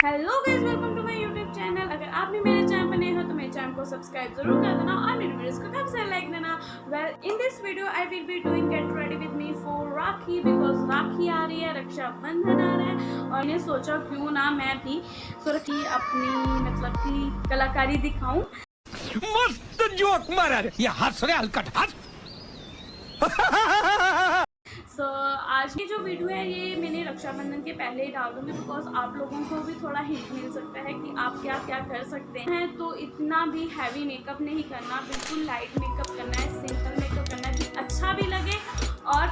Hello guys, welcome to my YouTube channel. अगर आप भी मेरे चैनल पर नए हो तो मेरे चैनल को सब्सक्राइब जरूर कर देना और मेरे वीडियोस को काफी सारे लाइक देना। Well, in this video I will be doing get ready with me for Rakhi, because Rakhi आ रही है, रक्षाबंधन आ रहा है और मैंने सोचा क्यों ना मैं भी राखी अपनी मतलब की कलाकारी दिखाऊं। मस्त जोक मारा रे, ये हंस रे हलकट हंस। आज की जो वीडियो है ये मैंने रक्षाबंधन के पहले ही डाल दूंगी, बिकॉज आप लोगों को भी थोड़ा हिंट मिल सकता है कि आप क्या क्या कर सकते हैं। तो इतना भी हैवी मेकअप नहीं करना, बिल्कुल लाइट मेकअप करना है, सिंपल मेकअप करना है कि अच्छा भी लगे और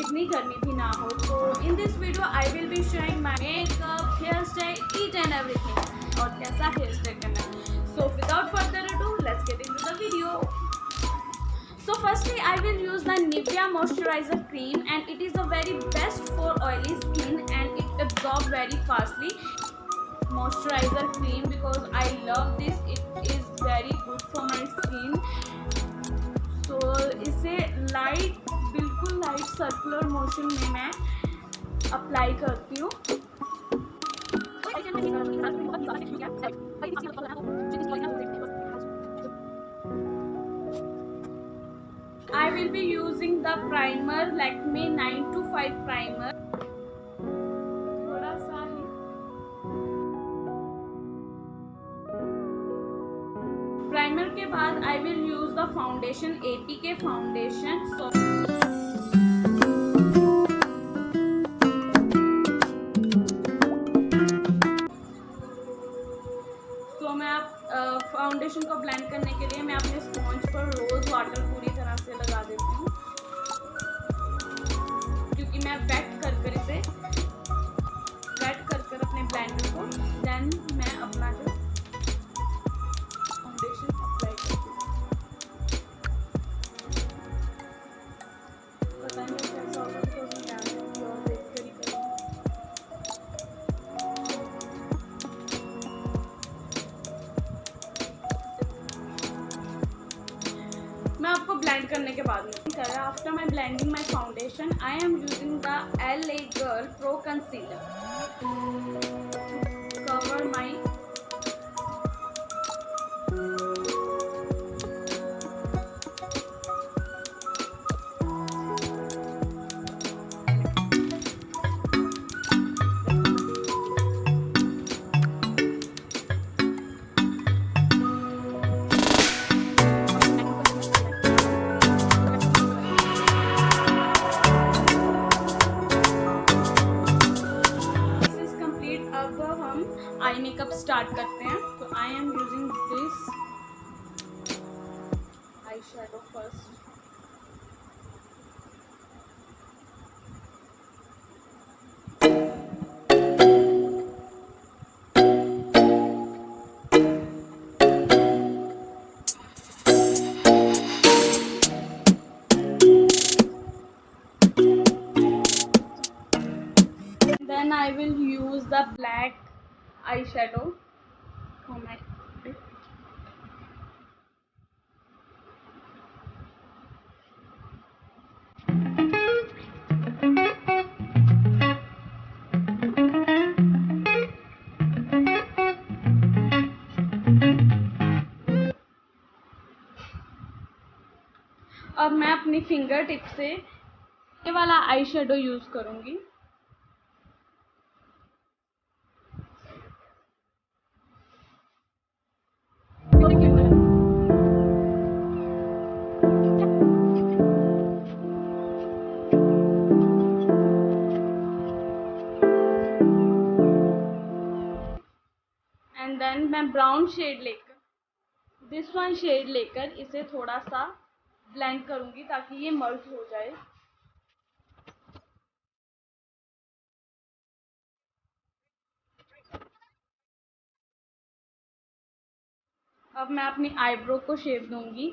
इतनी गर्मी भी ना हो। तो in this video I will be showing my makeup, hair style, each and everything और कैसा हेयर स्टाइल करना है। So without further ado let's get into the video. So firstly I will use the Nivea moisturizer cream, and it is the very best for oily skin and it absorbs very fastly. Moisturizer cream because I love this, it is very good for my skin. So इसे light, बिल्कुल light circular motion में मैं apply करती हूँ। I will be using the primer Lakme 9 to 5 primer, थोड़ा सा ही। Primer के बाद I will use the foundation APK foundation. So मैं अब फाउंडेशन को ब्लेंड करने के लिए मैं अपने स्पॉन्ज पर रोज वाटर पूरी तरह से लगा देती हूँ, क्योंकि मैं वेट कर अपने ब्लेंडर को देन मैं अपना जो फाउंडेशन अप्लाई करती हूँ। पता नहीं कैसा होगा बिकॉज मैं देख कर ही करूँगी। मैं आपको ब्लेंड करने के बाद में कर रहा। After my blending my foundation I am using the LA girl pro concealer cover my eye makeup start करते हैं। तो I am using this eye shadow first. Then I will use the black eyeshadow for my lip. अब मैं अपनी finger tip से ये वाला eye shadow use करूंगी। एंड देन मैं ब्राउन शेड लेकर, दिस वन शेड लेकर इसे थोड़ा सा ब्लेंड करूंगी ताकि ये मर्ज हो जाए। अब मैं अपनी आईब्रो को शेप दूंगी।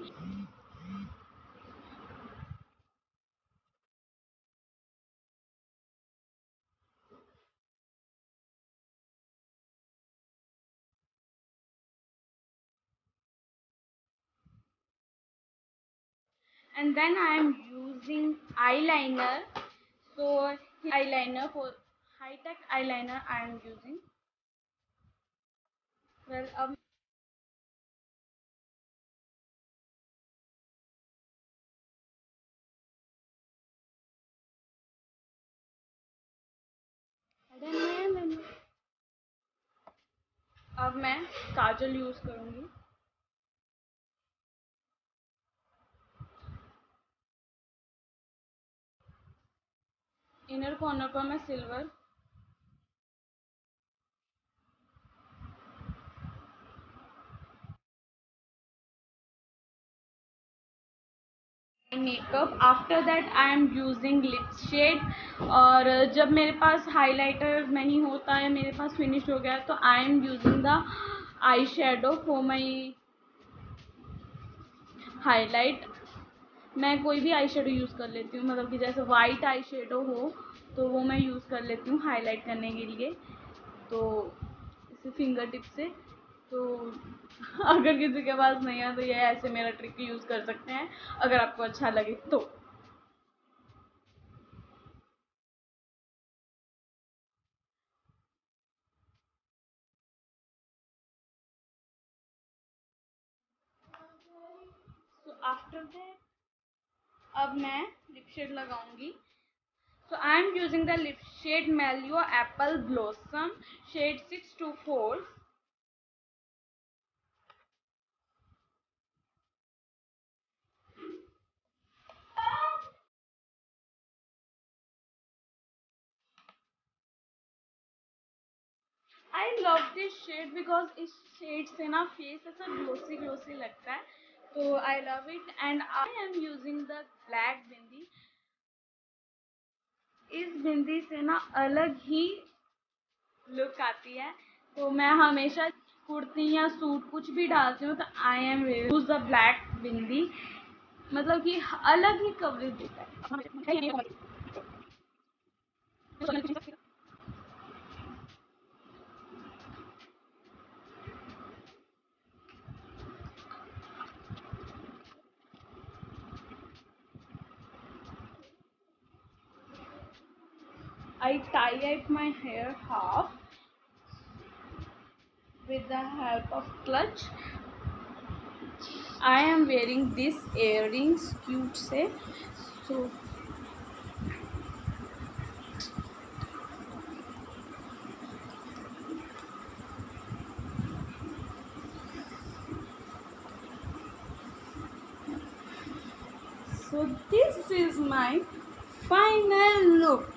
And then I am using eyeliner. So eyeliner for high tech eyeliner I am using. Well अब अब मैं काजल यूज़ करूँगी। इनर कॉर्नर पर मैं silver, makeup. After that I am using lip shade. और जब मेरे पास हाइलाइटर नहीं होता है, मेरे पास फिनिश हो गया, तो I am using the eye shadow for my highlight. मैं कोई भी आई शेडो यूज़ कर लेती हूँ, मतलब कि जैसे वाइट आई शेडो हो तो वो मैं यूज़ कर लेती हूँ हाईलाइट करने के लिए, तो इसे फिंगर टिप से। तो अगर किसी के पास नहीं है तो ये ऐसे मेरा ट्रिक यूज़ कर सकते हैं, अगर आपको अच्छा लगे तो। सो आफ्टर दैट अब मैं लिप शेड लगाऊंगी। So I am using the lip shade Melio apple blossom shade 624। I love this shade because इस शेड से ना फेस ऐसा ग्लोसी ग्लोसी लगता है, तो I love it. And I am using the black bindi. इस बिंदी से ना अलग ही लुक आती है, तो मैं हमेशा कुर्ती या सूट कुछ भी डालती हूँ तो I am use the black bindi, मतलब कि अलग ही कवरेज देता है। I tie up my hair half with the help of clutch. I am wearing these earrings, cute से, so this is my final look.